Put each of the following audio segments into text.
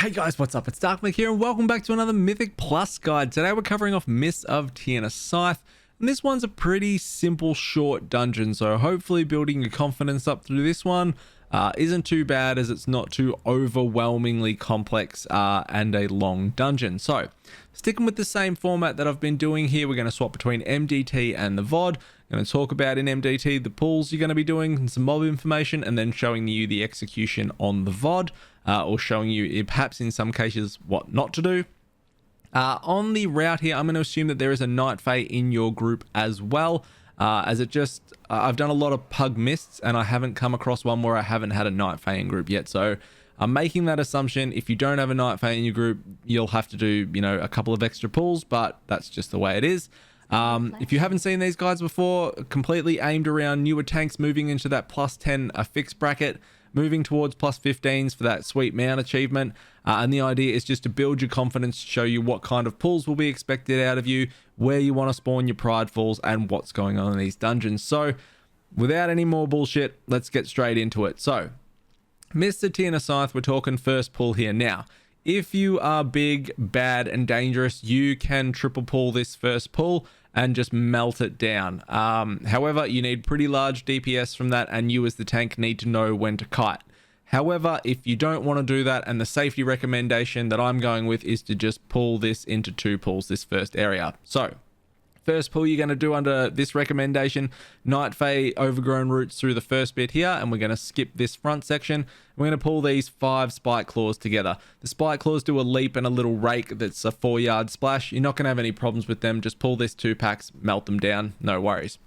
Hey guys, what's up? It's Darkmake here and welcome back to another Mythic Plus guide. Today we're covering off Mists of Tirna Scithe, and this one's a pretty simple short dungeon, so hopefully building your confidence up through this one isn't too bad, as it's not too overwhelmingly complex and a long dungeon. So sticking with the same format that I've been doing here, we're going to swap between MDT and the VOD. I'm going to talk about in MDT the pulls you're going to be doing and some mob information, and then showing you the execution on the VOD, or showing you perhaps in some cases what not to do. On the route here, I'm going to assume that there is a Night Fae in your group as well, as it just I've done a lot of pug mists and I haven't come across one where I haven't had a Night Fae in group yet. So I'm making that assumption. If you don't have a Night Fae in your group, you'll have to do, a couple of extra pulls, but that's just the way it is. If you haven't seen these guides before, completely aimed around newer tanks moving into that plus 10 fixed bracket, moving towards plus 15s for that sweet mount achievement. And the idea is just to build your confidence, show you what kind of pulls will be expected out of you, where you want to spawn your pridefalls, and what's going on in these dungeons. So without any more bullshit, let's get straight into it. So Mists of Tirna Scithe, we're talking first pull here. Now, if you are big, bad, and dangerous, you can triple pull this first pull and just melt it down. However, you need pretty large DPS from that, and you as the tank need to know when to kite. However, if you don't want to do that, and the safety recommendation that I'm going with is to just pull this into 2 pulls this first area. So first pull you're going to do under this recommendation, Night Fae overgrown roots through the first bit here, and we're going to skip this front section. We're going to pull these 5 spike claws together. The spike claws do a leap and a little rake that's a 4-yard splash. You're not going to have any problems with them. Just pull this 2 packs, melt them down, no worries.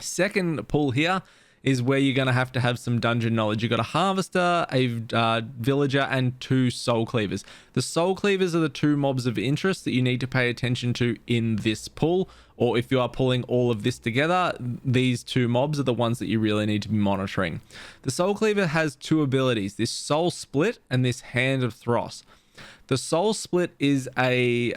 Second pull here is where you're going to have some dungeon knowledge. You've got a harvester, a villager, and 2 soul cleavers. The soul cleavers are the 2 mobs of interest that you need to pay attention to in this pull, or if you are pulling all of this together, these 2 mobs are the ones that you really need to be monitoring. The soul cleaver has 2 abilities, this soul split and this hand of Thros. The soul split is a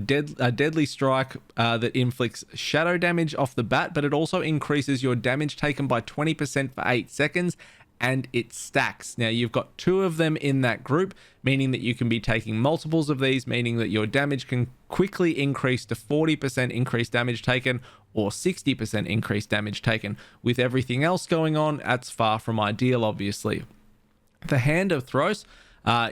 deadly strike that inflicts shadow damage off the bat, but it also increases your damage taken by 20% for 8 seconds, and it stacks. Now, you've got 2 of them in that group, meaning that you can be taking multiples of these, meaning that your damage can quickly increase to 40% increased damage taken or 60% increased damage taken. With everything else going on, that's far from ideal, obviously. The Hand of Thros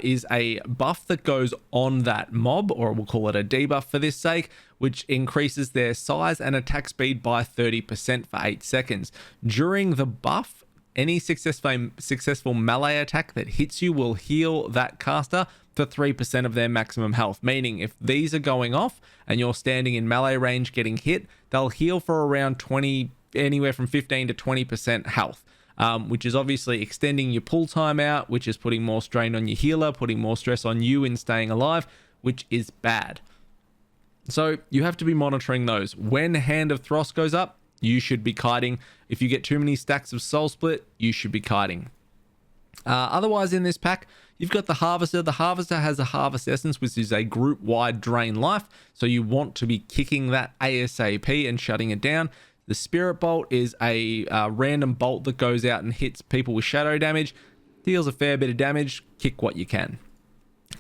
is a buff that goes on that mob, or we'll call it a debuff for this sake, which increases their size and attack speed by 30% for 8 seconds. During the buff, any successful melee attack that hits you will heal that caster for 3% of their maximum health, meaning if these are going off and you're standing in melee range getting hit, they'll heal for around anywhere from 15 to 20% health. Which is obviously extending your pull time out, which is putting more strain on your healer, putting more stress on you in staying alive, which is bad. So you have to be monitoring those. When Hand of Thros goes up, you should be kiting. If you get too many stacks of Soul Split, you should be kiting. Otherwise, in this pack, you've got the Harvester. The Harvester has a Harvest Essence, which is a group-wide drain life, so you want to be kicking that ASAP and shutting it down. The Spirit Bolt is a random bolt that goes out and hits people with shadow damage, deals a fair bit of damage, kick what you can.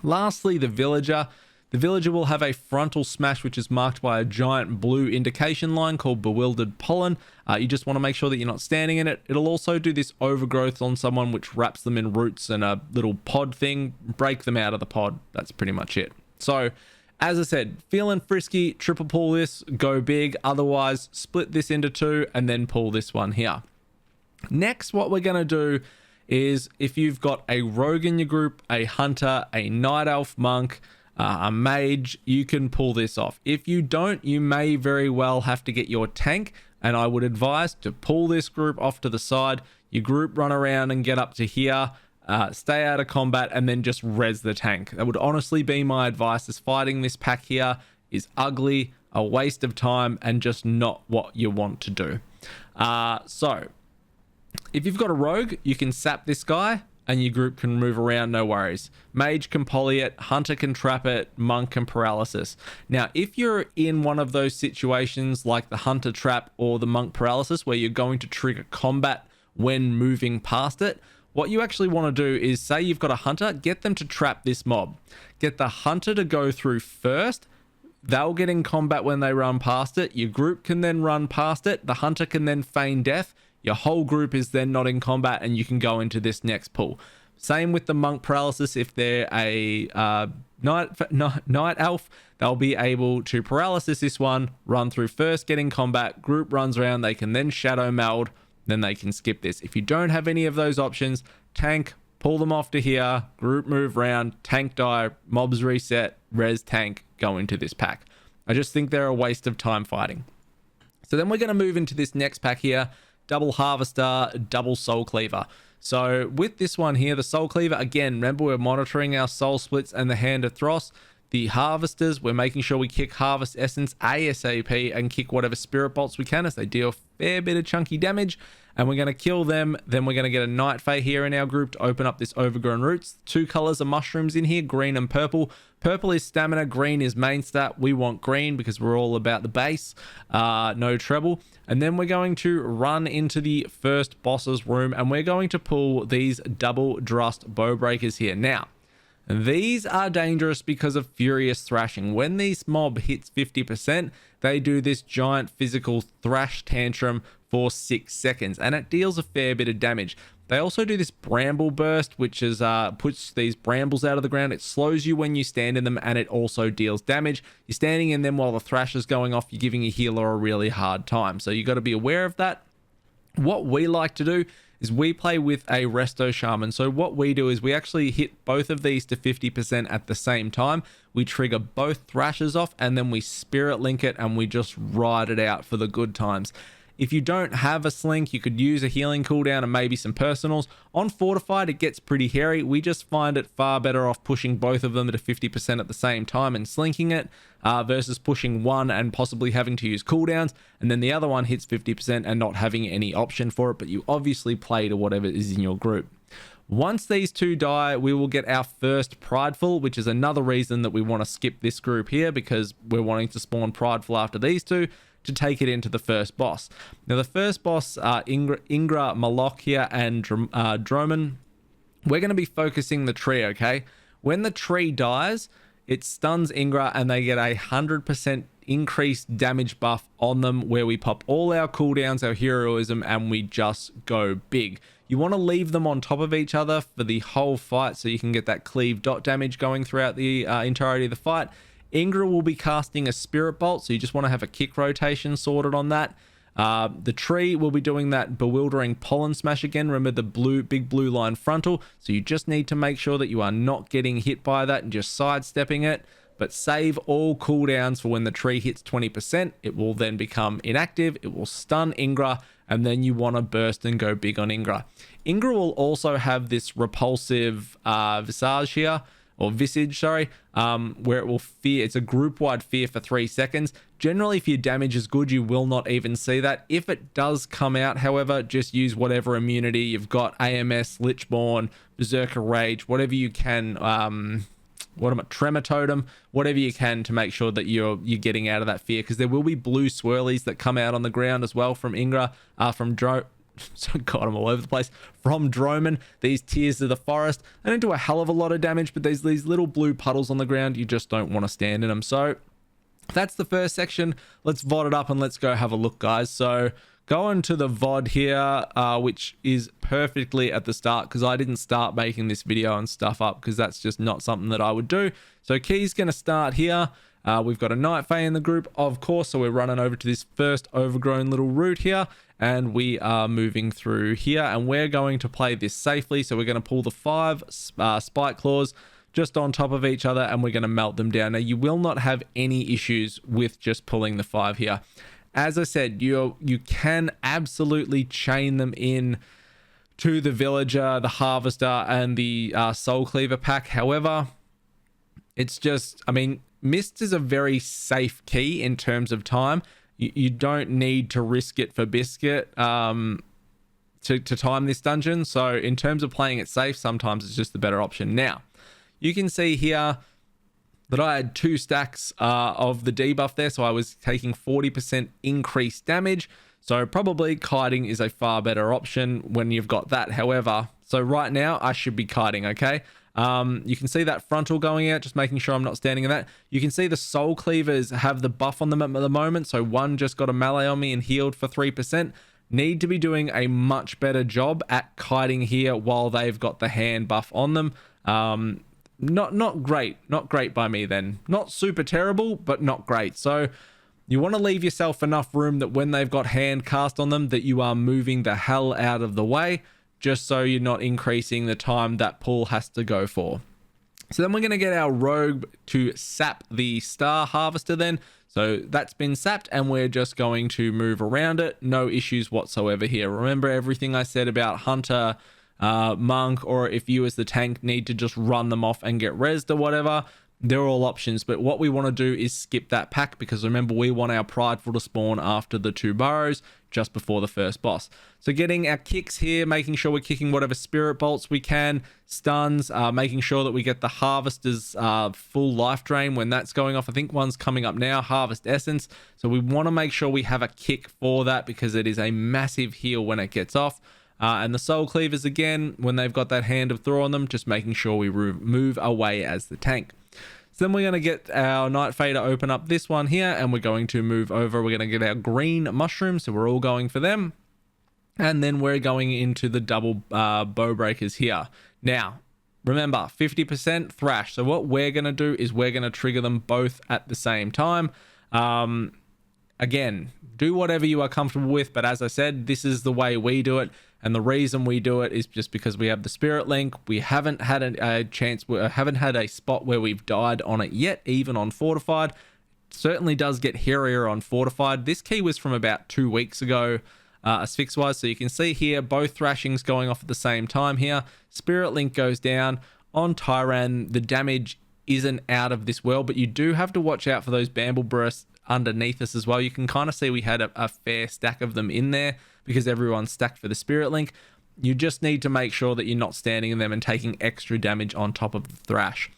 Lastly, the Villager. The Villager will have a frontal smash, which is marked by a giant blue indication line called Bewildered Pollen. You just want to make sure that you're not standing in it. It'll also do this overgrowth on someone, which wraps them in roots and a little pod thing, break them out of the pod. That's pretty much it. So, as I said, feeling frisky, triple pull this, go big. Otherwise, split this into 2 and then pull this one here. Next, what we're going to do is, if you've got a rogue in your group, a hunter, a night elf monk, a mage, you can pull this off. If you don't, you may very well have to get your tank, and I would advise to pull this group off to the side. Your group run around and get up to here. Stay out of combat and then just res the tank. That would honestly be my advice, as fighting this pack here is ugly, a waste of time, and just not what you want to do. So if you've got a rogue, you can sap this guy and your group can move around, no worries. Mage can poly it, hunter can trap it, monk can paralysis. Now, if you're in one of those situations like the hunter trap or the monk paralysis, where you're going to trigger combat when moving past it, what you actually want to do is, say you've got a hunter, get them to trap this mob. Get the hunter to go through first. They'll get in combat when they run past it. Your group can then run past it. The hunter can then feign death. Your whole group is then not in combat, and you can go into this next pull. Same with the monk paralysis. If they're a night elf, they'll be able to paralysis this one, run through first, get in combat, group runs around, they can then shadow meld, then they can skip this. If you don't have any of those options, tank, pull them off to here, group move round, tank die, mobs reset, res tank, go into this pack. I just think they're a waste of time fighting. So then we're going to move into this next pack here, double harvester, double soul cleaver. So with this one here, the soul cleaver, again, remember we're monitoring our soul splits and the hand of Thros. The harvesters, we're making sure we kick harvest essence ASAP and kick whatever spirit bolts we can, as they deal a fair bit of chunky damage, and we're going to kill them. Then we're going to get a night fae here in our group to open up this overgrown roots. 2 colors of mushrooms in here, green and purple. Purple is stamina, green is main stat. We want green because we're all about the base, no treble. And then we're going to run into the first boss's room, and we're going to pull these double drust bow breakers here. Now, these are dangerous because of furious thrashing. When these mob hits 50%, they do this giant physical thrash tantrum for 6 seconds, and it deals a fair bit of damage. They also do this bramble burst, which is puts these brambles out of the ground. It slows you when you stand in them, and it also deals damage. You're standing in them while the thrash is going off. You're giving a healer a really hard time, so you got to be aware of that. What we like to do is we play with a resto shaman. So what we do is we actually hit both of these to 50% at the same time. We trigger both thrashes off, and then we spirit link it, and we just ride it out for the good times. If you don't have a slink, you could use a healing cooldown and maybe some personals. On Fortified, it gets pretty hairy. We just find it far better off pushing both of them to 50% at the same time and slinking it versus pushing one and possibly having to use cooldowns, and then the other one hits 50% and not having any option for it, but you obviously play to whatever is in your group. Once these 2 die, we will get our first Prideful, which is another reason that we want to skip this group here, because we're wanting to spawn Prideful after these 2 to take it into the first boss. Now, the first boss, Ingra, Maloch here, and Droman, we're going to be focusing the tree, okay? When the tree dies, it stuns Ingra, and they get a 100% increased damage buff on them, where we pop all our cooldowns, our heroism, and we just go big. You want to leave them on top of each other for the whole fight, so you can get that cleave dot damage going throughout the entirety of the fight. Ingra will be casting a spirit bolt, so you just want to have a kick rotation sorted on that. The tree will be doing that bewildering pollen smash again. Remember the big blue line frontal, so you just need to make sure that you are not getting hit by that and just sidestepping it. But save all cooldowns for when the tree hits 20%. It will then become inactive. It will stun Ingra, and then you want to burst and go big on Ingra. Ingra will also have this repulsive visage here, or visage, sorry, where it will fear. It's a group-wide fear for 3 seconds. Generally, if your damage is good, you will not even see that. If it does come out, however, just use whatever immunity you've got, AMS, Lichborn, Berserker Rage, whatever you can, Tremor Totem, whatever you can to make sure that you're getting out of that fear, because there will be blue swirlies that come out on the ground as well from Ingra, so God, I'm all over the place. From Droman, these Tears of the Forest. They don't do a hell of a lot of damage, but there's these little blue puddles on the ground. You just don't want to stand in them. So that's the first section. Let's VOD it up and let's go have a look, guys. So going to the VOD here, which is perfectly at the start, because I didn't start making this video and stuff up because that's just not something that I would do. So Key's going to start here. We've got a Night Fae in the group, of course, so we're running over to this first overgrown little root here, and we are moving through here, and we're going to play this safely. So we're going to pull the 5 spike claws just on top of each other, and we're going to melt them down. Now, you will not have any issues with just pulling the 5 here. As I said, you can absolutely chain them in to the villager, the harvester, and the soul cleaver pack. However, it's just, I mean, Mist is a very safe key in terms of time. You don't need to risk it for biscuit to time this dungeon. So in terms of playing it safe, sometimes it's just the better option. Now, you can see here that I had 2 stacks of the debuff there, so I was taking 40% increased damage. So probably kiting is a far better option when you've got that. However, So right now I should be kiting, okay? You can see that frontal going out, just making sure I'm not standing in that. You can see the soul cleavers have the buff on them at the moment. So one just got a melee on me and healed for 3%. Need to be doing a much better job at kiting here while they've got the hand buff on them. Not great by me then. Not super terrible, but not great. So you want to leave yourself enough room that when they've got hand cast on them that you are moving the hell out of the way, just so you're not increasing the time that pull has to go for. So then we're going to get our rogue to sap the star harvester then. So that's been sapped and we're just going to move around it. No issues whatsoever here. Remember everything I said about hunter, monk, or if you as the tank need to just run them off and get rezzed or whatever. They're all options, but what we want to do is skip that pack because remember we want our prideful to spawn after the 2 burrows just before the first boss. So getting our kicks here, making sure we're kicking whatever spirit bolts we can, stuns, making sure that we get the harvester's full life drain when that's going off. I think one's coming up now, harvest essence. So we want to make sure we have a kick for that because it is a massive heal when it gets off. And the soul cleavers again, when they've got that hand of Thor on them, just making sure we move away as the tank. So then we're going to get our Night Fae to open up this one here, and we're going to move over. We're going to get our green mushrooms, so we're all going for them. And then we're going into the double bow breakers here. Now, remember, 50% thrash. So what we're going to do is we're going to trigger them both at the same time. Again, do whatever you are comfortable with, but as I said, this is the way we do it. And the reason we do it is just because we have the spirit link. We haven't had a chance, we haven't had a spot where we've died on it yet, even on fortified. It certainly does get hairier on fortified. This key was from about 2 weeks ago, asphyx wise. So you can see here, both thrashings going off at the same time here. Spirit link goes down. On Tyran, the damage isn't out of this world, but you do have to watch out for those bamble bursts underneath us as well. You can kind of see we had a fair stack of them in there because everyone's stacked for the spirit link. You just need to make sure that you're not standing in them and taking extra damage on top of the thrash.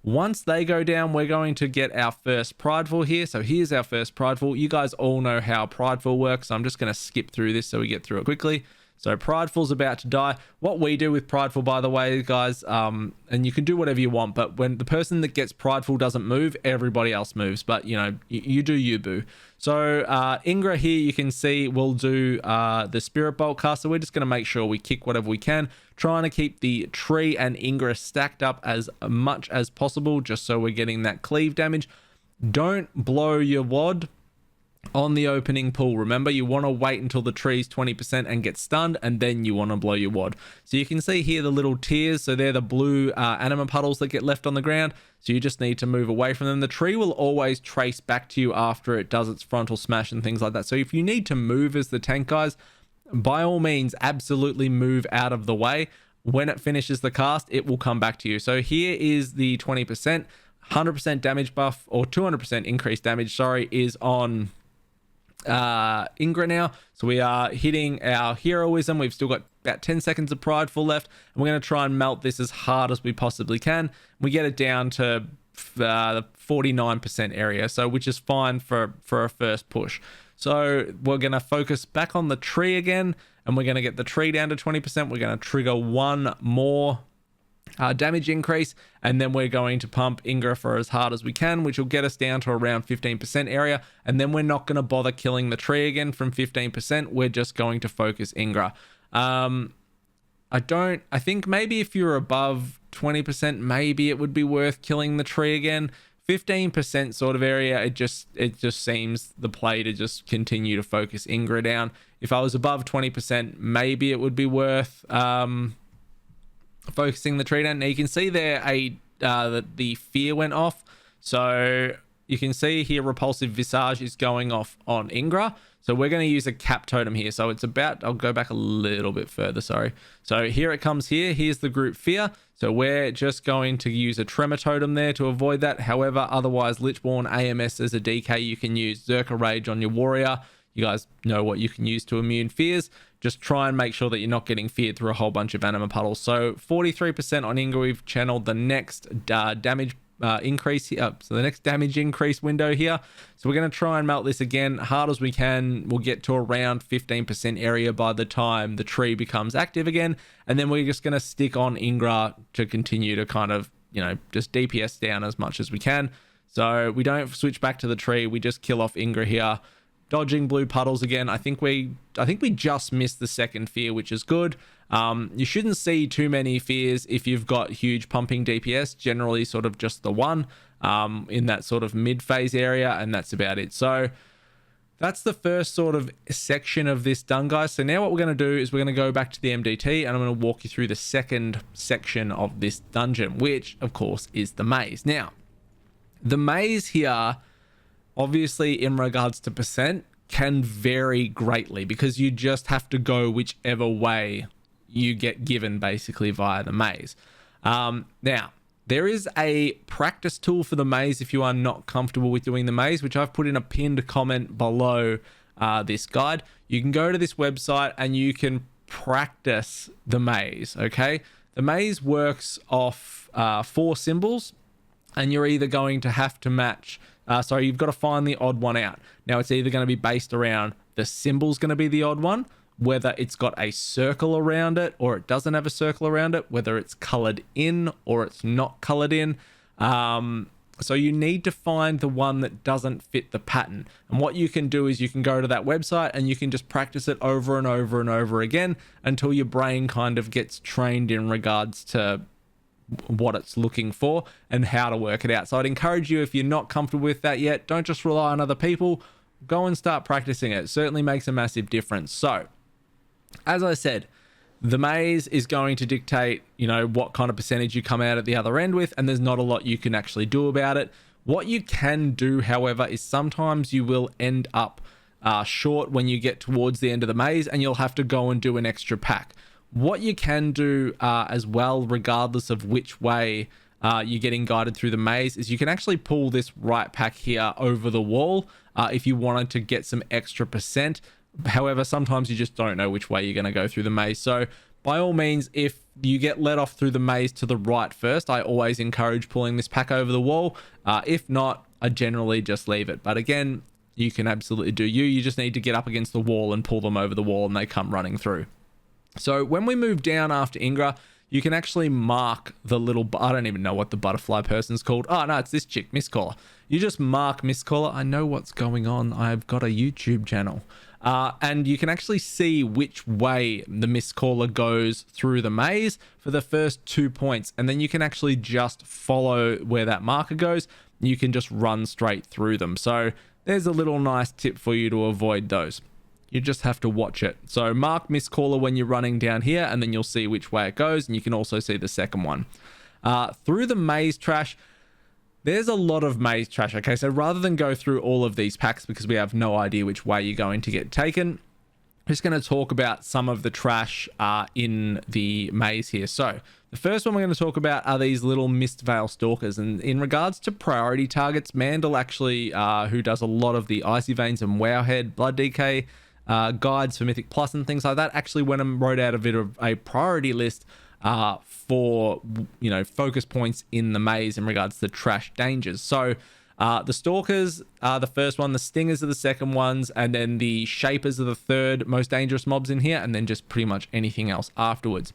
Once they go down, we're going to get our first prideful here. So here's our first prideful. You guys all know how prideful works, so I'm just going to skip through this so we get through it quickly. So prideful's about to die. What we do with prideful, by the way, guys, and you can do whatever you want, but when the person that gets prideful doesn't move, everybody else moves. But you know, you do you, boo. So Ingra here, you can see will do the spirit bolt cast. So we're just going to make sure we kick whatever we can, trying to keep the tree and Ingra stacked up as much as possible, just so we're getting that cleave damage. Don't blow your wad on the opening pull. Remember, you want to wait until the tree's 20% and get stunned, and then you want to blow your wad. So you can see here the little tears. So they're the blue anima puddles that get left on the ground. So you just need to move away from them. The tree will always trace back to you after it does its frontal smash and things like that. So if you need to move as the tank, guys, by all means, absolutely move out of the way. When it finishes the cast, it will come back to you. So here is the 20%, 100% damage buff, or 200% increased damage, sorry, is on Ingra now. So we are hitting our heroism. We've still got about 10 seconds of prideful left, and we're going to try and melt this as hard as we possibly can. We get it down to the 49% area, so which is fine for a first push. So we're going to focus back on the tree again, and we're going to get the tree down to 20%. We're going to trigger one more damage increase, and then we're going to pump Ingra for as hard as we can, which will get us down to around 15% area, and then we're not going to bother killing the tree again from 15%. We're just going to focus Ingra. I think maybe if you're above 20%, maybe it would be worth killing the tree again. 15% sort of area, it just seems the play to just continue to focus Ingra down. If I was above 20%, maybe it would be worth focusing the tree down. Now you can see there the fear went off, so you can see here repulsive visage is going off on Ingra. So we're going to use a cap totem here. So it's about, I'll go back a little bit further, sorry. So here it comes here. Here's the group fear. So we're just going to use a tremor totem there to avoid that. However, otherwise Lichborn AMS as a DK, you can use Zerka Rage on your warrior. You guys know what you can use to immune fears. Just try and make sure that you're not getting feared through a whole bunch of anima puddles. So 43% on Ingra. We've channeled the next damage increase here. So the next damage increase window here. So we're going to try and melt this again hard as we can. We'll get to around 15% area by the time the tree becomes active again. And then we're just going to stick on Ingra to continue to kind of, just DPS down as much as we can. So we don't switch back to the tree. We just kill off Ingra here. Dodging blue puddles again. I think we just missed the second fear, which is good. You shouldn't see too many fears if you've got huge pumping DPS, generally sort of just the one in that sort of mid phase area, and that's about it. So that's the first sort of section of this done, guys. So now what we're going to do is we're going to go back to the MDT, and I'm going to walk you through the second section of this dungeon, which of course is the maze. Now, the maze here, obviously in regards to percent, can vary greatly because you just have to go whichever way you get given basically via the maze. Now, there is a practice tool for the maze if you are not comfortable with doing the maze, which I've put in a pinned comment below this guide. You can go to this website and you can practice the maze, okay? The maze works off 4 symbols, and you're either going to have to match... you've got to find the odd one out. Now, it's either going to be based around the symbol's going to be the odd one, whether it's got a circle around it or it doesn't have a circle around it, whether it's colored in or it's not colored in. So you need to find the one that doesn't fit the pattern. And what you can do is you can go to that website and you can just practice it over and over and over again until your brain kind of gets trained in regards to what it's looking for and how to work it out. So I'd encourage you, if you're not comfortable with that yet, don't just rely on other people. Go and start practicing it. It certainly makes a massive difference. So, as I said, the maze is going to dictate, what kind of percentage you come out at the other end with, and there's not a lot you can actually do about it. What you can do, however, is sometimes you will end up short when you get towards the end of the maze, and you'll have to go and do an extra pack. What you can do as well, regardless of which way you're getting guided through the maze, is you can actually pull this right pack here over the wall if you wanted to get some extra percent. However, sometimes you just don't know which way you're going to go through the maze. So by all means, if you get let off through the maze to the right first, I always encourage pulling this pack over the wall. If not, I generally just leave it. But again, you can absolutely do you. You just need to get up against the wall and pull them over the wall and they come running through. So when we move down after Ingra, you can actually mark the little... I don't even know what the butterfly person's called. Oh, no, it's this chick, Mistcaller. You just mark Mistcaller. I know what's going on. I've got a YouTube channel. And you can actually see which way the Mistcaller goes through the maze for the first 2 points. And then you can actually just follow where that marker goes. You can just run straight through them. So there's a little nice tip for you to avoid those. You just have to watch it. So mark Mistcaller when you're running down here, and then you'll see which way it goes, and you can also see the second one. Through the maze trash, there's a lot of maze trash, okay? So rather than go through all of these packs because we have no idea which way you're going to get taken, I'm just going to talk about some of the trash in the maze here. So the first one we're going to talk about are these little Mistveil Stalkers. And in regards to priority targets, Mandel actually, who does a lot of the Icy Veins and Wowhead Blood DK guides for Mythic Plus and things like that, actually went and wrote out a bit of a priority list for focus points in the maze in regards to trash dangers. So the Stalkers are the first one, the Stingers are the second ones, and then the Shapers are the third most dangerous mobs in here, and then just pretty much anything else afterwards.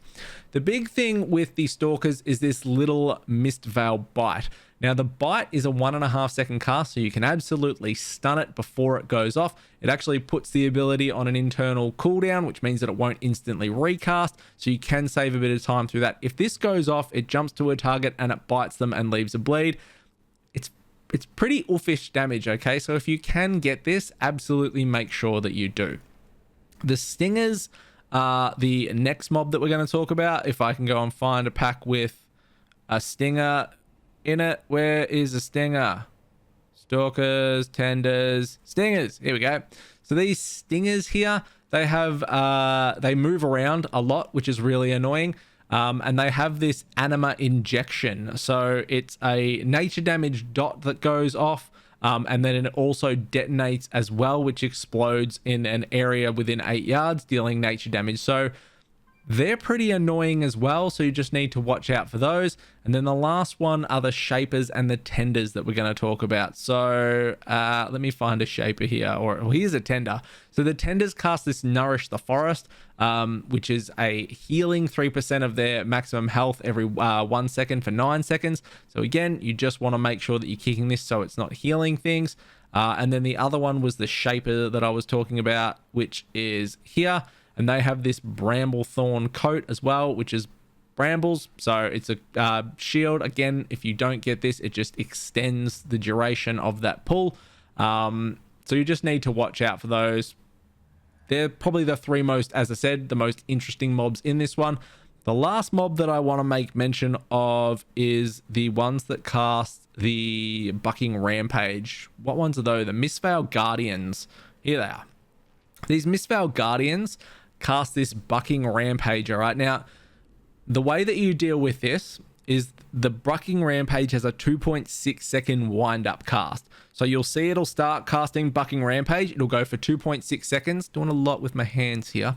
The big thing with the Stalkers is this little Mistveil bite. Now, the bite is a 1.5 second cast, so you can absolutely stun it before it goes off. It actually puts the ability on an internal cooldown, which means that it won't instantly recast, so you can save a bit of time through that. If this goes off, it jumps to a target and it bites them and leaves a bleed. It's pretty oofish damage, okay? So if you can get this, absolutely make sure that you do. The Stingers are the next mob that we're going to talk about. If I can go and find a pack with a Stinger in it. Where is a Stinger? Stalkers, Tenders, Stingers. Here we go. So these Stingers here, they have they move around a lot, which is really annoying. And they have this anima injection. So it's a nature damage dot that goes off. And then it also detonates as well, which explodes in an area within 8 yards, dealing nature damage. So They're pretty annoying as well, so you just need to watch out for those. And then the last one are the shapers and the tenders that we're going to talk about. So let me find a shaper here, or here's a tender. So the tenders cast this Nourish the Forest, which is a healing 3% of their maximum health every 1 second for 9 seconds. So again, you just want to make sure that you're kicking this so it's not healing things. And then the other one was the shaper that I was talking about, which is here. And they have this bramble thorn coat as well, which is brambles. So it's a shield. Again, if you don't get this, it just extends the duration of that pull. So you just need to watch out for those. They're probably the three most, as I said, the most interesting mobs in this one. The last mob that I want to make mention of is the ones that cast the Bucking Rampage. What ones are those? The Mistveiled Guardians. Here they are. These Mistveiled Guardians cast this Bucking Rampage. All right, now the way that you deal with this is the Bucking Rampage has a 2.6 second wind up cast. So you'll see it'll start casting Bucking Rampage. It'll go for 2.6 seconds. Doing a lot with my hands here.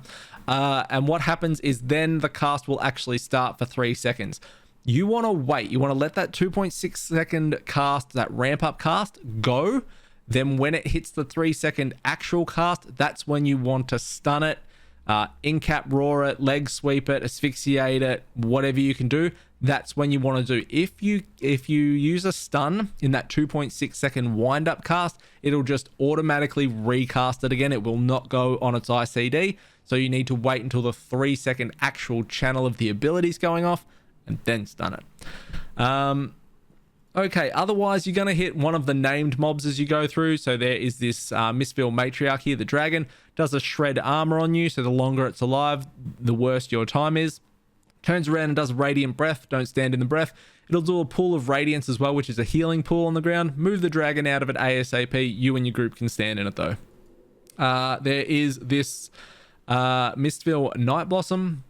And what happens is then the cast will actually start for 3 seconds. You want to wait. You want to let that 2.6 second cast, that ramp up cast, go. Then when it hits the 3 second actual cast, that's when you want to stun it, in-cap roar it, leg sweep it, asphyxiate it, whatever you can do. That's when you want to do. If you use a stun in that 2.6 second wind up cast, it'll just automatically recast it again. It will not go on its ICD. So you need to wait until the 3 second actual channel of the abilities going off and then stun it. Okay, otherwise you're going to hit one of the named mobs as you go through. So there is this Mistveiled Matriarch here, the dragon, does a shred armor on you. So the longer it's alive, the worse your time is. Turns around and does Radiant Breath. Don't stand in the breath. It'll do a pool of Radiance as well, which is a healing pool on the ground. Move the dragon out of it ASAP. You and your group can stand in it though. There is this Mistveiled Night Blossom.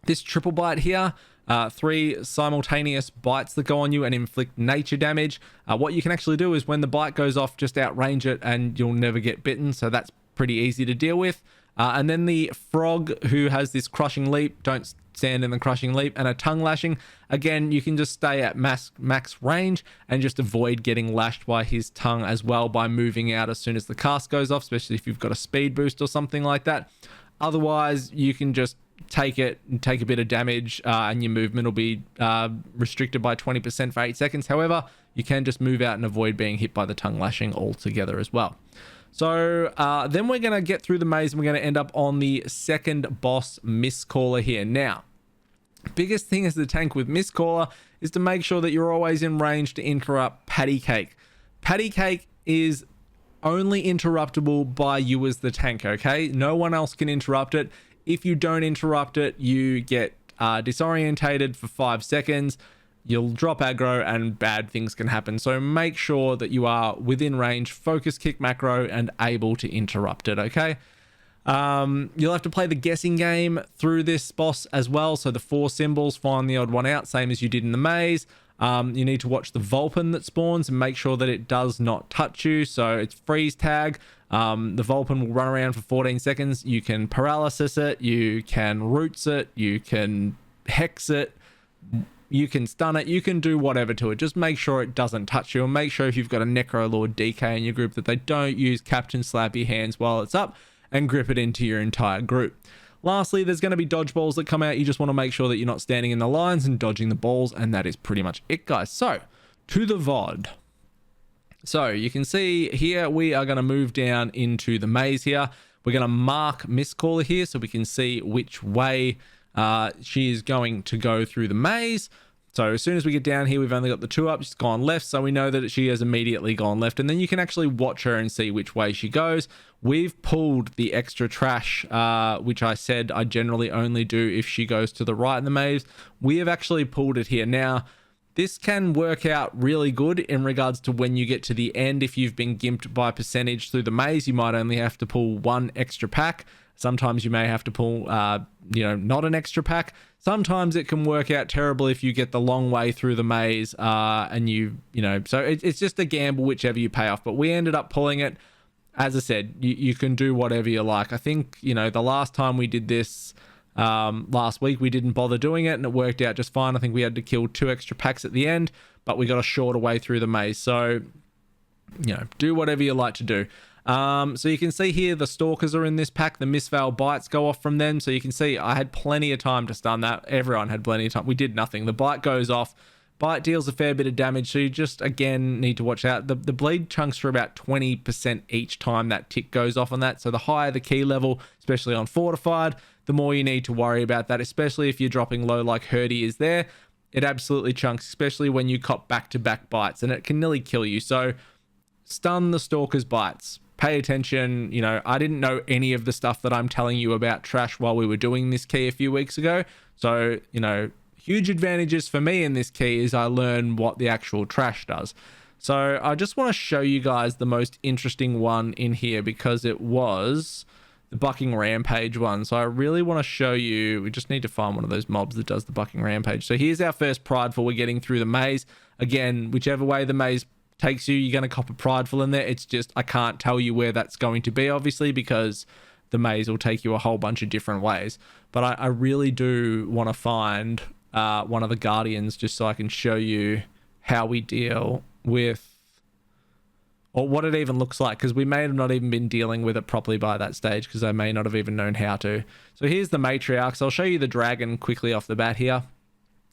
This triple bite here. 3 simultaneous bites that go on you and inflict nature damage. What you can actually do is when the bite goes off, just outrange it and you'll never get bitten. So that's pretty easy to deal with. And then the frog who has this crushing leap, don't stand in the crushing leap, and a tongue lashing. Again, you can just stay at max range and just avoid getting lashed by his tongue as well by moving out as soon as the cast goes off, especially if you've got a speed boost or something like that. Otherwise, you can just take it and take a bit of damage and your movement will be restricted by 20% for 8 seconds. However, you can just move out and avoid being hit by the tongue lashing altogether as well. So then we're going to get through the maze and we're going to end up on the second boss, Mistcaller here. Now, biggest thing as the tank with Mistcaller is to make sure that you're always in range to interrupt Patty Cake. Patty Cake is only interruptible by you as the tank, okay? No one else can interrupt it. If you don't interrupt it, you get disorientated for 5 seconds. You'll drop aggro and bad things can happen. So make sure that you are within range, focus kick macro, and able to interrupt it, okay? You'll have to play the guessing game through this boss as well. So the 4 symbols, find the odd one out, same as you did in the maze. You need to watch the Vulpin that spawns and make sure that it does not touch you. So it's freeze tag. The Vulpin will run around for 14 seconds. You can paralysis it, you can roots it, you can hex it, you can stun it, you can do whatever to it. Just make sure it doesn't touch you, and make sure if you've got a Necrolord DK in your group that they don't use Captain Slappy hands while it's up and grip it into your entire group. Lastly, there's going to be dodge balls that come out. You just want to make sure that you're not standing in the lines and dodging the balls, and that is pretty much it, guys. So, to the VOD. So, you can see here we are going to move down into the maze here. We're going to mark Mistcaller here so we can see which way she is going to go through the maze. So as soon as we get down here, we've only got the 2 up. She's gone left, so we know that she has immediately gone left. And then you can actually watch her and see which way she goes. We've pulled the extra trash, which I said I generally only do if she goes to the right in the maze. We have actually pulled it here. Now, this can work out really good in regards to when you get to the end. If you've been gimped by percentage through the maze, you might only have to pull 1 extra pack. Sometimes you may have to pull, not an extra pack. Sometimes it can work out terrible if you get the long way through the maze and so it's just a gamble whichever you pay off. But we ended up pulling it. As I said, you can do whatever you like. I think, the last time we did this, last week. We didn't bother doing it and it worked out just fine. I think we had to kill 2 extra packs at the end, but we got a shorter way through the maze. So, you know, do whatever you like to do. So you can see here the stalkers are in this pack. The Mistveil bites go off from them. So you can see I had plenty of time to stun that. Everyone had plenty of time. We did nothing. The bite goes off. Bite deals a fair bit of damage, so you just, again, need to watch out. The bleed chunks for about 20% each time that tick goes off on that. So the higher the key level, especially on Fortified, the more you need to worry about that, especially if you're dropping low like Hurdy is there. It absolutely chunks, especially when you cop back-to-back bites, and it can nearly kill you. So stun the Stalker's bites. Pay attention. You know, I didn't know any of the stuff that I'm telling you about trash while we were doing this key a few weeks ago. So, you know, huge advantages for me in this key is I learn what the actual trash does. So I just want to show you guys the most interesting one in here because it was the Bucking Rampage one. So I really want to show you, we just need to find one of those mobs that does the Bucking Rampage. So here's our first Prideful. We're getting through the maze. Again, whichever way the maze takes you, you're going to cop a Prideful in there. It's just, I can't tell you where that's going to be, obviously, because the maze will take you a whole bunch of different ways. But I really do want to find one of the Guardians just so I can show you how we deal with, or what it even looks like, because we may have not even been dealing with it properly by that stage because I may not have even known how to. So here's the Matriarchs. I'll show you the dragon quickly off the bat here.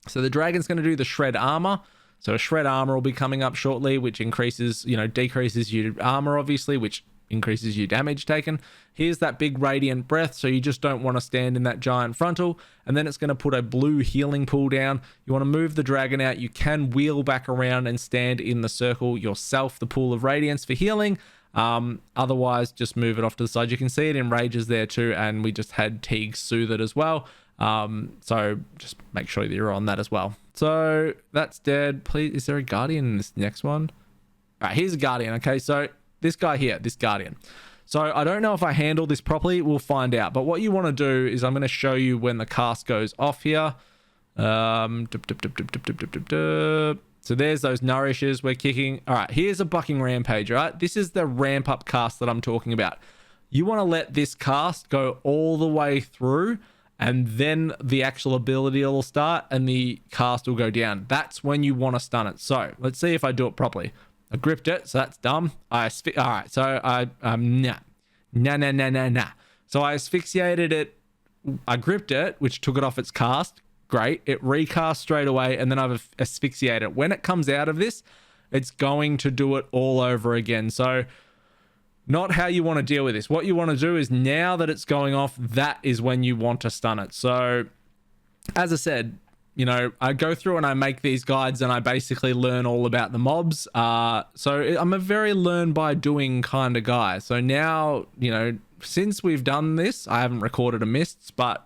So the dragon's going to do the Shred Armor. So a Shred Armor will be coming up shortly, which increases, you know, decreases your armor, obviously, which increases your damage taken. Here's that big Radiant Breath, so you just don't want to stand in that giant frontal. And then it's going to put a blue healing pool down. You want to move the dragon out. You can wheel back around and stand in the circle yourself, the pool of radiance for healing. Otherwise, just move it off to the side. You can see it in rages there too, and we just had Teague soothe it as well. So just make sure that you're on that as well. So that's dead. Please, is there a Guardian in this next one? All right, here's a Guardian. Okay, so this guy here, this Guardian. So I don't know if I handle this properly. We'll find out. But what you want to do is I'm going to show you when the cast goes off here. So there's those nourishes we're kicking. All right, here's a Bucking Rampage, right? This is the ramp up cast that I'm talking about. You want to let this cast go all the way through, and then the actual ability will start and the cast will go down. That's when you want to stun it. So let's see if I do it properly. I gripped it, so that's dumb. All right, so I nah. So I asphyxiated it. I gripped it, which took it off its cast. Great. It recast straight away, and then I've asphyxiated it. When it comes out of this, it's going to do it all over again. So not how you want to deal with this. What you want to do is, now that it's going off, that is when you want to stun it. So as I said, you know, I go through and I make these guides and I basically learn all about the mobs. So I'm a very learn by doing kind of guy. So now, you know, since we've done this, I haven't recorded a mists, but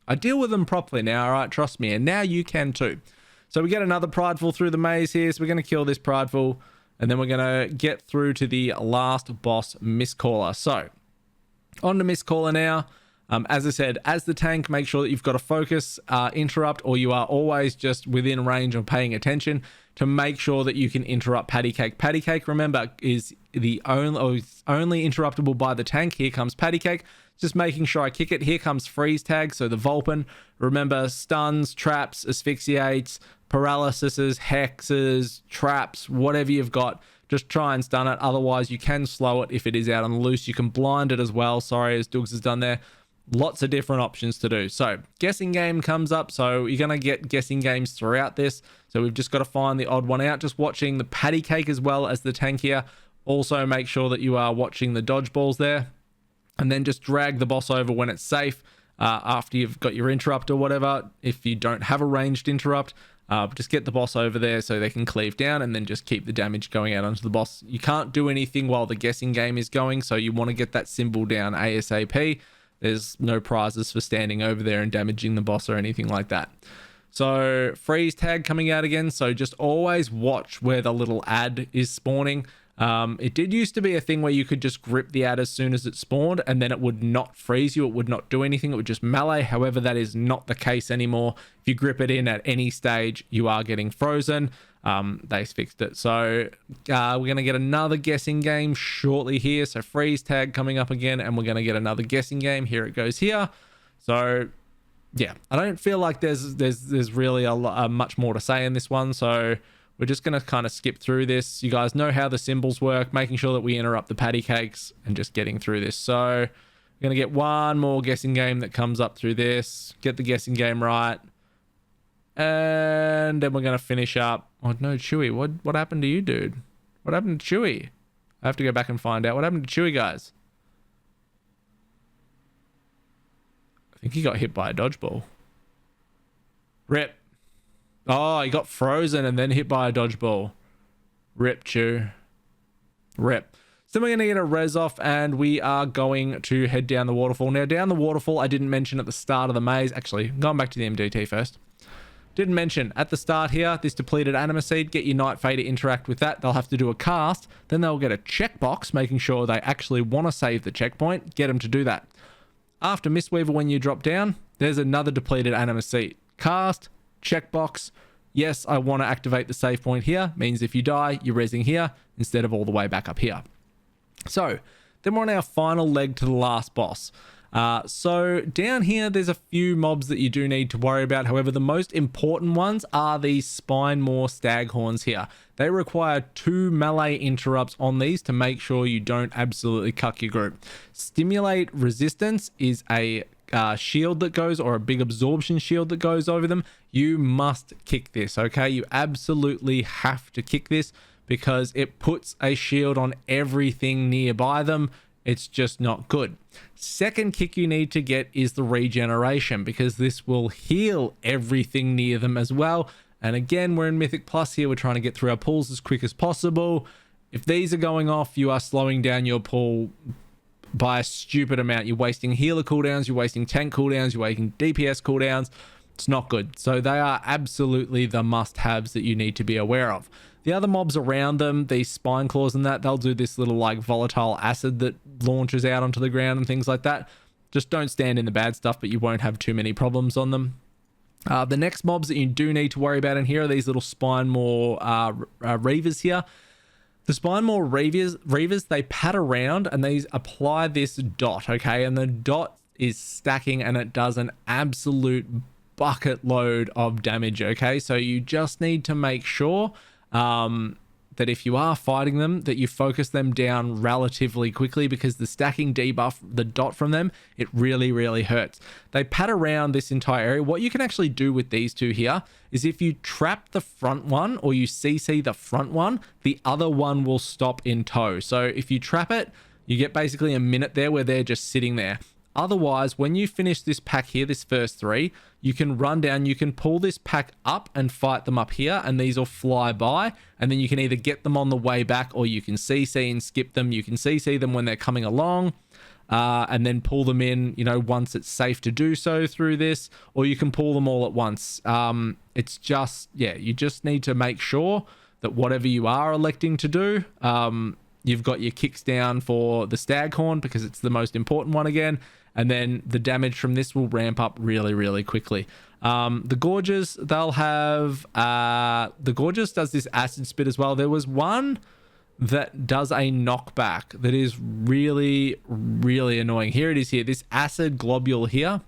I deal with them properly now, all right? Trust me. And now you can too. So we get another Prideful through the maze here. So we're going to kill this Prideful, and then we're going to get through to the last boss, Mistcaller. So on to Mistcaller now. As I said, as the tank, make sure that you've got a focus interrupt, or you are always just within range of paying attention to make sure that you can interrupt Patty Cake. Patty Cake, remember, is the only interruptible by the tank. Here comes Patty Cake. Just making sure I kick it. Here comes Freeze Tag, so the Vulpin. Remember, stuns, traps, asphyxiates, paralyses, hexes, traps, whatever you've got. Just try and stun it. Otherwise, you can slow it if it is out on the loose. You can blind it as well. Sorry, as Dougs has done there. Lots of different options to do. So guessing game comes up. So you're going to get guessing games throughout this. So we've just got to find the odd one out. Just watching the Patty Cake as well as the tank here. Also make sure that you are watching the dodgeballs there. And then just drag the boss over when it's safe. After you've got your interrupt or whatever. If you don't have a ranged interrupt, just get the boss over there so they can cleave down, and then just keep the damage going out onto the boss. You can't do anything while the guessing game is going. So you want to get that symbol down ASAP. There's no prizes for standing over there and damaging the boss or anything like that. So Freeze Tag coming out again. So just always watch where the little ad is spawning. It did used to be a thing where you could just grip the ad as soon as it spawned, and then it would not freeze you. It would not do anything. It would just melee. However, that is not the case anymore. If you grip it in at any stage, you are getting frozen. They fixed it. So we're going to get another guessing game shortly here. So Freeze Tag coming up again, and we're going to get another guessing game. Here it goes here. So yeah, I don't feel like there's really much more to say in this one, so we're just going to kind of skip through this. You guys know how the symbols work, making sure that we interrupt the patty cakes and just getting through this. So we're going to get one more guessing game that comes up through this, get the guessing game right, and then we're going to finish up. Oh no, Chewy, what happened to you, dude? What happened to Chewy? I have to go back and find out what happened to Chewy, guys. I think he got hit by a dodgeball. Rip. Oh, he got frozen and then hit by a dodgeball. Rip, Chew. Rip. So we're going to get a res off and we are going to head down the waterfall. Now, down the waterfall, I didn't mention at the start of the maze. Actually, going back to the MDT first. Didn't mention at the start here, this depleted anima seed, get your Night Fae to interact with that. They'll have to do a cast. Then they'll get a checkbox, making sure they actually want to save the checkpoint. Get them to do that. After Mistweaver, when you drop down, there's another depleted anima seed. Cast, checkbox. Yes, I want to activate the save point here. Means if you die, you're rezzing here instead of all the way back up here. So then we're on our final leg to the last boss. So down here, there's a few mobs that you do need to worry about. However, the most important ones are these Spine Maw Staghorns here. They require 2 melee interrupts on these to make sure you don't absolutely cuck your group. Stimulate Resistance is a shield that goes, or a big absorption shield that goes over them. You must kick this, okay? You absolutely have to kick this because it puts a shield on everything nearby them. It's just not good. Second kick you need to get is the regeneration, because this will heal everything near them as well. And again, we're in Mythic Plus here. We're trying to get through our pools as quick as possible. If these are going off, you are slowing down your pool by a stupid amount. You're wasting healer cooldowns, you're wasting tank cooldowns, you're wasting DPS cooldowns. It's not good. So they are absolutely the must-haves that you need to be aware of. The other mobs around them, these spine claws and that, they'll do this little like volatile acid that launches out onto the ground and things like that. Just don't stand in the bad stuff, but you won't have too many problems on them. The next mobs that you do need to worry about in here are these little Spine Maw Reavers here. The Spine Maw Reavers, they pat around and they apply this dot, okay? And the dot is stacking and it does an absolute bucket load of damage, okay? So you just need to make sure that if you are fighting them, that you focus them down relatively quickly, because the stacking debuff, the dot from them, it really, really hurts. They pat around this entire area. What you can actually do with these two here is if you trap the front one or you CC the front one, the other one will stop in tow. So if you trap it, you get basically a minute there where they're just sitting there. Otherwise, when you finish this pack here, this first 3, you can run down, you can pull this pack up and fight them up here, and these will fly by, and then you can either get them on the way back or you can CC and skip them. You can CC them when they're coming along, and then pull them in, you know, once it's safe to do so through this, or you can pull them all at once. It's just, yeah, you just need to make sure that whatever you are electing to do, you've got your kicks down for the Staghorn, because it's the most important one again. And then the damage from this will ramp up really, really quickly. The Gorges, they'll have... the Gorges does this acid spit as well. There was one that does a knockback that is really, really annoying. Here it is here. This acid globule here.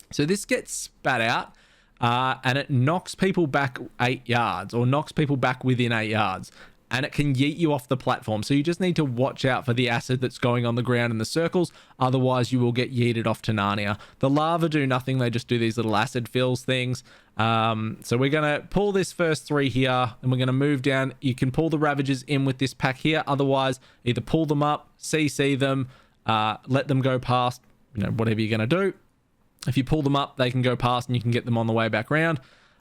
So this gets spat out. And it knocks people back 8 yards, or knocks people back within 8 yards. And it can yeet you off the platform. So you just need to watch out for the acid that's going on the ground in the circles. Otherwise, you will get yeeted off to Narnia. The lava do nothing. They just do these little acid fills things. So we're going to pull this first 3 here, and we're going to move down. You can pull the Ravagers in with this pack here. Otherwise, either pull them up, CC them, let them go past, you know, whatever you're going to do. If you pull them up, they can go past and you can get them on the way back round.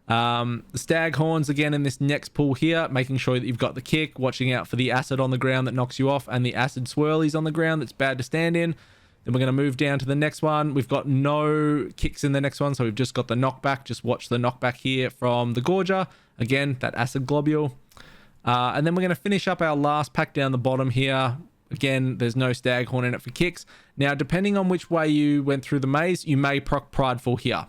The Staghorns again in this next pool here, making sure that you've got the kick, watching out for the acid on the ground that knocks you off, and the acid swirlies on the ground that's bad to stand in. Then we're going to move down to the next one. We've got no kicks in the next one, so we've just got the knockback. Just watch the knockback here from the Gorger. Again, that acid globule. And then we're going to finish up our last pack down the bottom here. Again, there's no Staghorn in it for kicks. Now, depending on which way you went through the maze, you may proc Prideful here.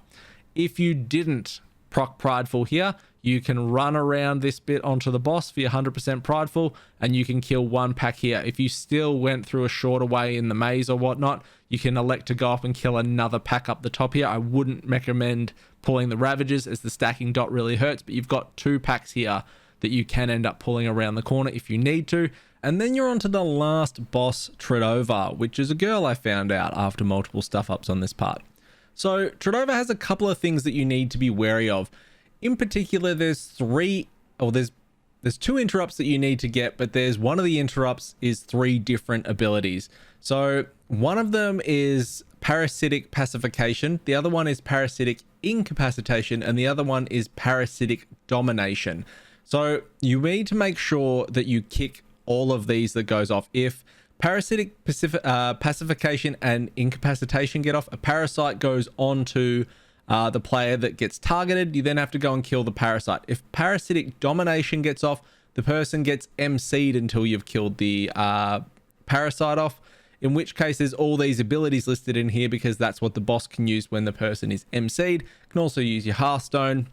If you didn't proc Prideful here, you can run around this bit onto the boss for your 100% prideful, and you can kill one pack here. If you still went through a shorter way in the maze or whatnot, you can elect to go up and kill another pack up the top here. I wouldn't recommend pulling the Ravagers as the stacking dot really hurts, but you've got 2 packs here that you can end up pulling around the corner if you need to. And then you're on to the last boss, Tred'ova, which is a girl I found out after multiple stuff ups on this part. So Tred'ova has a couple of things that you need to be wary of. In particular, there's 2 interrupts that you need to get, but there's one of the interrupts is 3 different abilities. So one of them is parasitic pacification, the other one is parasitic incapacitation, and the other one is parasitic domination. So you need to make sure that you kick all of these that goes off. If parasitic pacification and incapacitation get off, a parasite goes on to the player that gets targeted. You then have to go and kill the parasite. If parasitic domination gets off, the person gets MC'd until you've killed the parasite off, in which case there's all these abilities listed in here because that's what the boss can use when the person is MC'd. You can also use your Hearthstone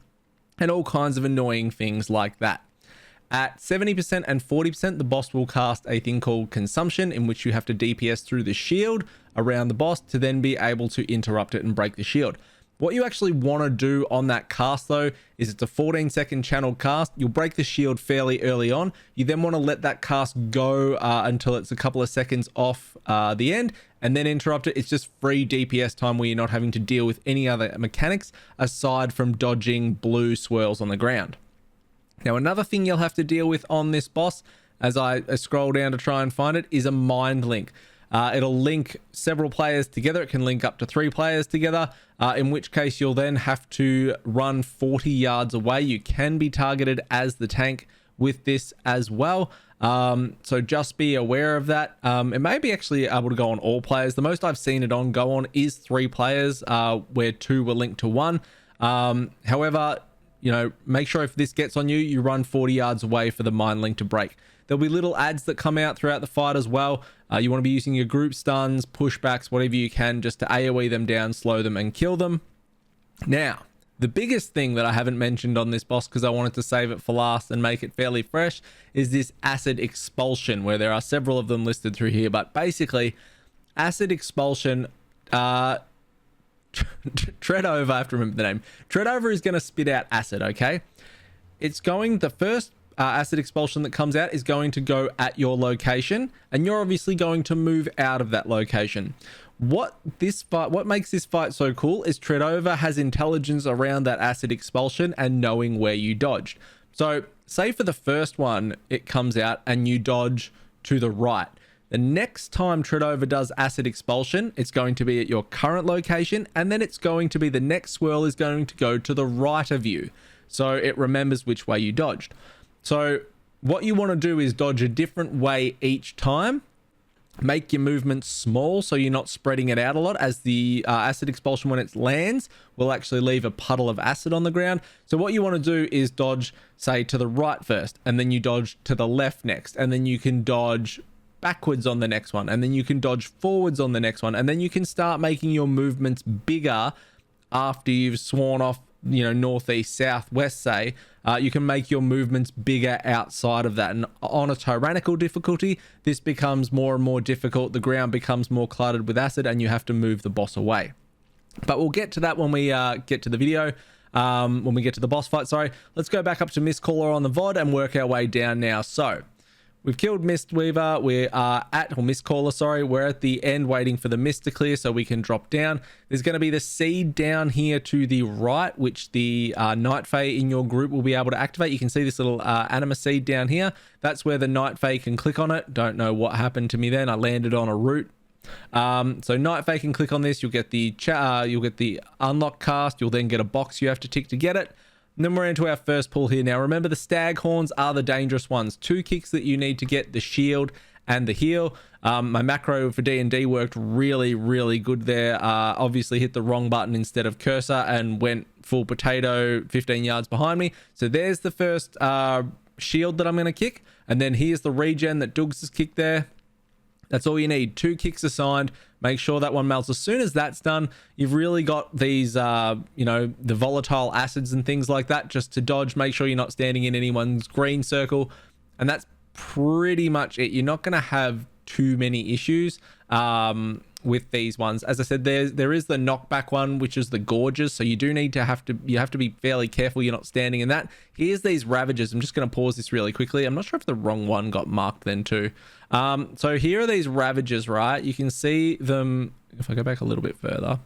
and all kinds of annoying things like that. At 70% and 40%, the boss will cast a thing called Consumption, in which you have to DPS through the shield around the boss to then be able to interrupt it and break the shield. What you actually want to do on that cast, though, is it's a 14-second channel cast. You'll break the shield fairly early on. You then want to let that cast go until it's a couple of seconds off the end, and then interrupt it. It's just free DPS time where you're not having to deal with any other mechanics aside from dodging blue swirls on the ground. Now, another thing you'll have to deal with on this boss, as I scroll down to try and find it, is a mind link. It'll link several players together. It can link up to 3 players together, in which case you'll then have to run 40 yards away. You can be targeted as the tank with this as well. So just be aware of that. It may be actually able to go on all players. The most I've seen it on go on is 3 players, where 2 were linked to 1. However, you know, make sure if this gets on you, you run 40 yards away for the mind link to break. There'll be little ads that come out throughout the fight as well. You want to be using your group stuns, pushbacks, whatever you can, just to AoE them down, slow them, and kill them. Now, the biggest thing that I haven't mentioned on this boss, because I wanted to save it for last and make it fairly fresh, is this acid expulsion, where there are several of them listed through here. But basically, acid expulsion, Tred'ova, I have to remember the name. Tred'ova is going to spit out acid, okay? It's going, the first acid expulsion that comes out is going to go at your location, and you're obviously going to move out of that location. What makes this fight so cool is Tred'ova has intelligence around that acid expulsion and knowing where you dodged. So say for the first one, it comes out and you dodge to the right. The next time Tred'ova does acid expulsion, it's going to be at your current location, and then it's going to be the next swirl is going to go to the right of you. So it remembers which way you dodged. So what you want to do is dodge a different way each time. Make your movements small so you're not spreading it out a lot, as the acid expulsion, when it lands, will actually leave a puddle of acid on the ground. So what you want to do is dodge, say, to the right first, and then you dodge to the left next, and then you can dodge backwards on the next one, and then you can dodge forwards on the next one, and then you can start making your movements bigger after you've sworn off, you know, northeast, southwest, say. You can make your movements bigger outside of that, and on a tyrannical difficulty, this becomes more and more difficult. The ground becomes more cluttered with acid, and you have to move the boss away. But we'll get to that when we get to the video. When we get to the boss fight, sorry. Let's go back up to Mistcaller on the VOD and work our way down now. So we've killed Mistweaver. We are at, or Mistcaller, sorry. We're at the end waiting for the mist to clear so we can drop down. There's going to be the seed down here to the right, which the Night Fae in your group will be able to activate. You can see this little anima seed down here. That's where the Night Fae can click on it. Don't know what happened to me then. I landed on a root. So Night Fae can click on this. You'll get the unlock cast. You'll then get a box you have to tick to get it. And then we're into our first pull here. Now, remember, the stag horns are the dangerous ones. 2 kicks that you need to get: the shield and the heal. My macro for D&D worked really, really good there. Obviously hit the wrong button instead of cursor and went full potato 15 yards behind me. So there's the first shield that I'm going to kick. And then here's the regen that Dugs has kicked there. That's all you need. 2 kicks assigned. Make sure that one melts. As soon as that's done, you've really got these, you know, the volatile acids and things like that just to dodge. Make sure you're not standing in anyone's green circle. And that's pretty much it. You're not going to have too many issues with these ones. As I said, there is the knockback one, which is the gorges. So you do need to have to be fairly careful you're not standing in that. Here's these ravagers. I'm just going to pause this really quickly. I'm not sure if the wrong one got marked then too. So here are these ravagers, right? You can see them. If I go back a little bit further,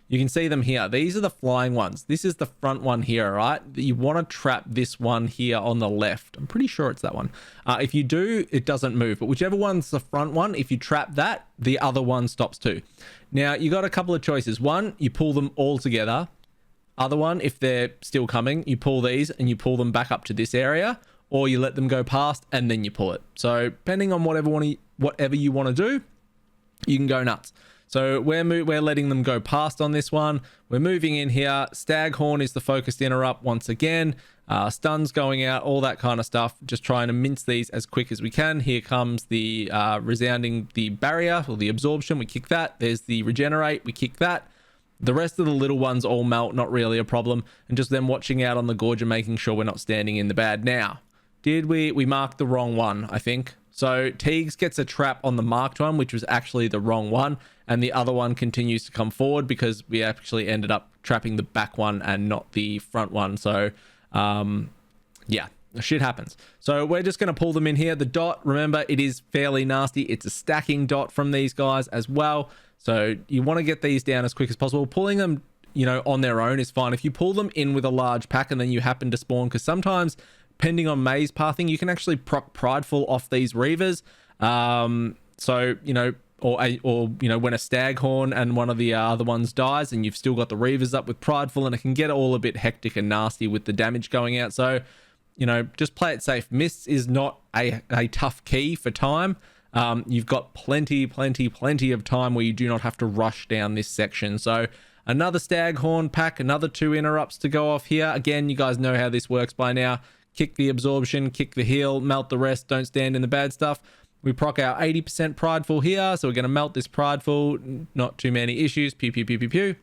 you can see them here. These are the flying ones. This is the front one here, right? You want to trap this one here on the left. I'm pretty sure it's that one. If you do, it doesn't move, but whichever one's the front one, if you trap that, the other one stops too. Now, you got a couple of choices. One, you pull them all together. Other one, if they're still coming, you pull these and you pull them back up to this area, or you let them go past and then you pull it. So depending on whatever you want to do, you can go nuts. So we're letting them go past on this one. We're moving in here. Staghorn is the focused interrupt once again. Stuns going out, all that kind of stuff. Just trying to mince these as quick as we can. Here comes the resounding, the barrier or the absorption. We kick that. There's the regenerate. We kick that. The rest of the little ones all melt. Not really a problem. And just them watching out on the gorge and making sure we're not standing in the bad. Now, did we marked the wrong one, I think. So Teagues gets a trap on the marked one, which was actually the wrong one. And the other one continues to come forward because we actually ended up trapping the back one and not the front one. So, yeah, shit happens. So we're just going to pull them in here. The dot, remember, it is fairly nasty. It's a stacking dot from these guys as well. So you want to get these down as quick as possible. Pulling them, you know, on their own is fine. If you pull them in with a large pack and then you happen to spawn, because sometimes, depending on maze pathing, you can actually proc Prideful off these Reavers. So, you know, or you know, when a Staghorn and one of the other ones dies and you've still got the Reavers up with Prideful, and it can get all a bit hectic and nasty with the damage going out. So, you know, just play it safe. Mists is not a tough key for time. You've got plenty of time where you do not have to rush down this section. So another Staghorn pack, another 2 interrupts to go off here. Again, you guys know how this works by now. Kick the absorption, kick the heal, melt the rest, don't stand in the bad stuff. We proc our 80% Prideful here, so we're going to melt this Prideful, not too many issues, pew, pew, pew, pew, pew.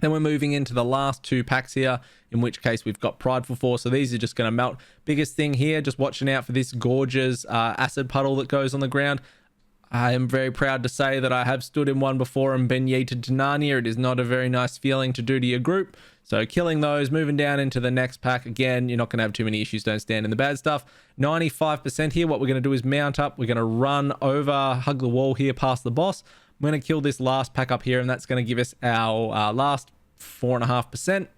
Then we're moving into the last 2 packs here, in which case we've got Prideful 4, so these are just going to melt. Biggest thing here, just watching out for this gorgeous acid puddle that goes on the ground. I am very proud to say that I have stood in one before and been yeeted to Narnia. It is not a very nice feeling to do to your group. So killing those, moving down into the next pack. Again, you're not going to have too many issues. Don't stand in the bad stuff. 95% here. What we're going to do is mount up. We're going to run over, hug the wall here past the boss. I'm going to kill this last pack up here, and that's going to give us our last 4.5%.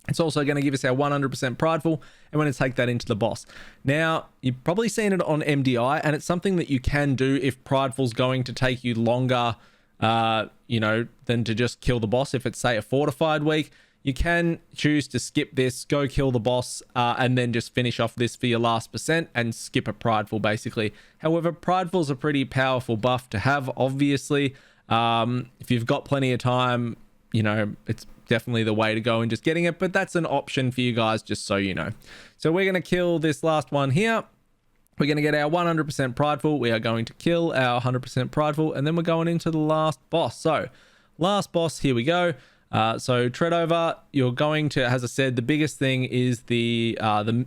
It's also going to give us our 100% Prideful, and we're going to take that into the boss. Now, you've probably seen it on MDI, and it's something that you can do if Prideful's going to take you longer, you know, than to just kill the boss. If it's, say, a fortified week, you can choose to skip this, go kill the boss, and then just finish off this for your last percent and skip a Prideful, basically. However, Prideful's a pretty powerful buff to have, obviously. If you've got plenty of time, you know, it's definitely the way to go in just getting it, but that's an option for you guys, just so you know. So we're going to kill this last one here. We're going to get our 100% Prideful. We are going to kill our 100% Prideful, and then we're going into the last boss. So last boss, here we go. So Tred'ova, you're going to, as I said, the biggest thing is the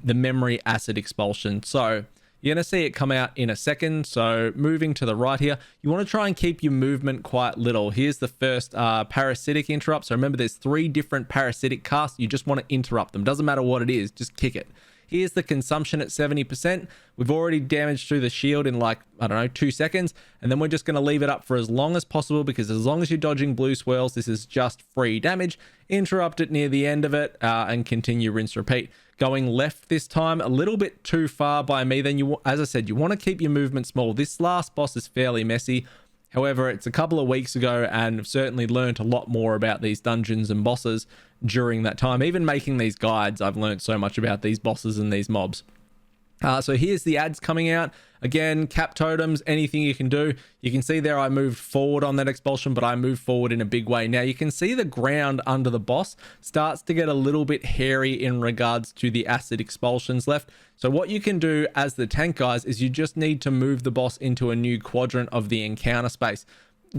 memory acid expulsion. So you're going to see it come out in a second. So moving to the right here, you want to try and keep your movement quite little. Here's the first parasitic interrupt. So remember, there's 3 different parasitic casts. You just want to interrupt them. Doesn't matter what it is, just kick it. Here's the consumption at 70%. We've already damaged through the shield in like, I don't know, 2 seconds. And then we're just going to leave it up for as long as possible, because as long as you're dodging blue swirls, this is just free damage. Interrupt it near the end of it and continue, rinse, repeat. Going left this time, a little bit too far by me. Then you, as I said, you want to keep your movement small. This last boss is fairly messy. However, it's a couple of weeks ago, and I've certainly learned a lot more about these dungeons and bosses during that time. Even making these guides, I've learned so much about these bosses and these mobs. So here's the ads coming out. Again, cap totems, anything you can do. You can see there I moved forward on that expulsion, but I moved forward in a big way. Now you can see the ground under the boss starts to get a little bit hairy in regards to the acid expulsions left. So what you can do as the tank, guys, is you just need to move the boss into a new quadrant of the encounter space.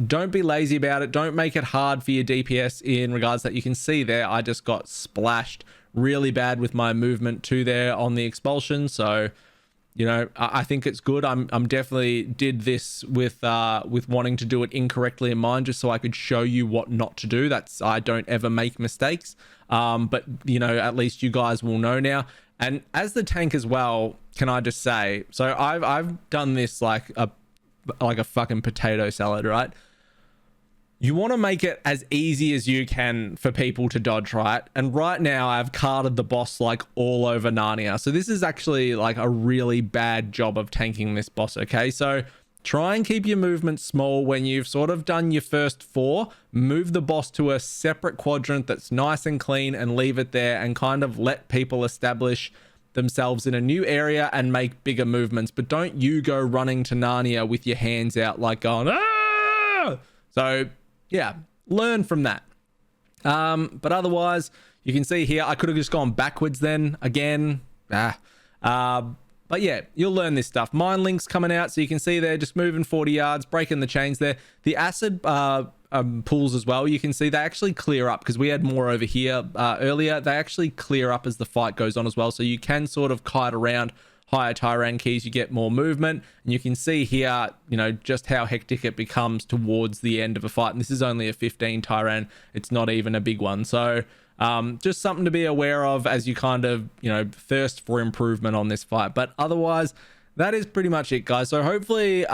Don't be lazy about it. Don't make it hard for your DPS in regards that you can see there. I just got splashed really bad with my movement to there on the expulsion. So, you know, I think it's good. I'm definitely did this with wanting to do it incorrectly in mind, just so I could show you what not to do. I don't ever make mistakes. But you know, at least you guys will know now. And as the tank as well, can I just say, so I've done this like a fucking potato salad, right? You want to make it as easy as you can for people to dodge, right? And right now I've carded the boss like all over Narnia. So this is actually like a really bad job of tanking this boss, okay? So try and keep your movement small. When you've sort of done your first 4, move the boss to a separate quadrant that's nice and clean and leave it there and kind of let people establish themselves in a new area and make bigger movements. But don't you go running to Narnia with your hands out like going, ah! So yeah, learn from that. But otherwise, you can see here, I could have just gone backwards then again. But yeah, you'll learn this stuff. Mind Link's coming out, so you can see there, just moving 40 yards, breaking the chains there. The acid pools as well, you can see they actually clear up, because we had more over here earlier. They actually clear up as the fight goes on as well, so you can sort of kite around higher Tyran keys, you get more movement, and you can see here, you know, just how hectic it becomes towards the end of a fight. And this is only a 15 Tyran, it's not even a big one. So just something to be aware of as you kind of, you know, thirst for improvement on this fight. But otherwise, that is pretty much it, guys. So hopefully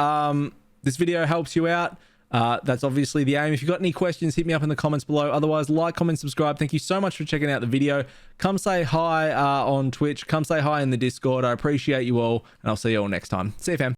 this video helps you out. That's obviously the aim. If you've got any questions, hit me up in the comments below. Otherwise, like, comment, subscribe. Thank you so much for checking out the video. Come say hi on Twitch. Come say hi in the Discord. I appreciate you all, and I'll see you all next time. See you, fam.